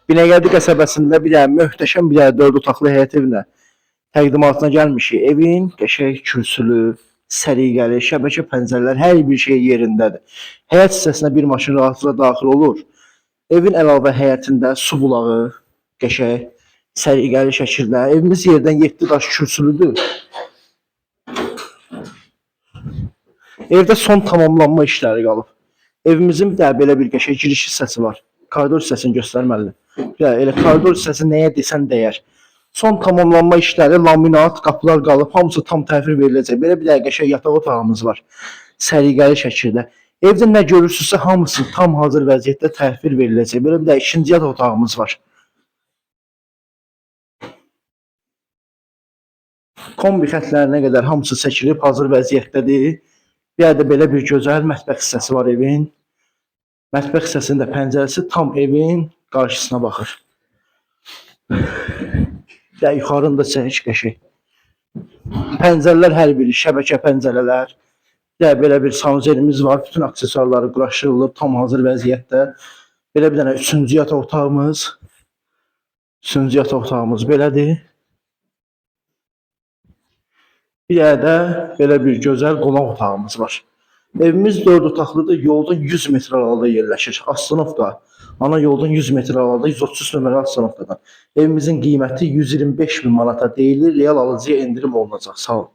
Binəqədi qəsəbəsində bir dənə möhtəşəm bir dənə 4 otaqlı həyət evinə təqdimatına gəlmişik. Evin qəşəng kürsülü, səliqəli, şəbəkə pəncərələr, hər bir şey yerindədir. Həyət hissəsinə bir maşın rahatlıqla daxil olur. Evin əlavə həyətində su bulağı, qəşəng, səliqəli şəkildə. Evimiz yerdən 7 daş kürsülüdür. Evdə son tamamlanma işləri qalıb. Evimizin bir də belə bir qəşəng giriş hissəsi var. Koridor hissəsini göstərməlidir. Ya elə koridor hissəsi nəyə desən dəyər. Son tamamlanma işləri, laminat, qapılar qalıb, hamısı tam təhvil veriləcək. Belə bir də qəşəng yataq otağımız var. Səliqəli şəkildə. Evdə nə görürsünüzsə hamısı tam hazır vəziyyətdə təhvil veriləcək. Belə bir də ikinci yataq otağımız var. Kombi xətlərinə qədər hamısı çəkilib, hazır vəziyyətdədir. Bir də belə bir gözəl mətbəx hissəsi var evin. Mətbəx hissəsində pəncərəsi tam evin qarşısına baxır. Və yuxarında çək qəşəng. Pəncərələr hər biri şəbəkə pəncərələr. Və belə bir sanuzelimiz var. Bütün aksesuarları quraşdırılıb, tam hazır vəziyyətdə. Belə bir dənə üçüncü yataq otağımız. Üçüncü yataq otağımız belədir. Bir də belə bir gözəl qonaq otağımız var. Evimiz 4 otaqlıdır, yoldan 100 metr aralıqda yerləşir. Astanovka, ana yoldan 100 metr aralıqda 130 nömrəli Astanovkadan. Evimizin qiyməti 125 bin manata deyilir, real alıcıya endirim olunacaq. Sağ olun.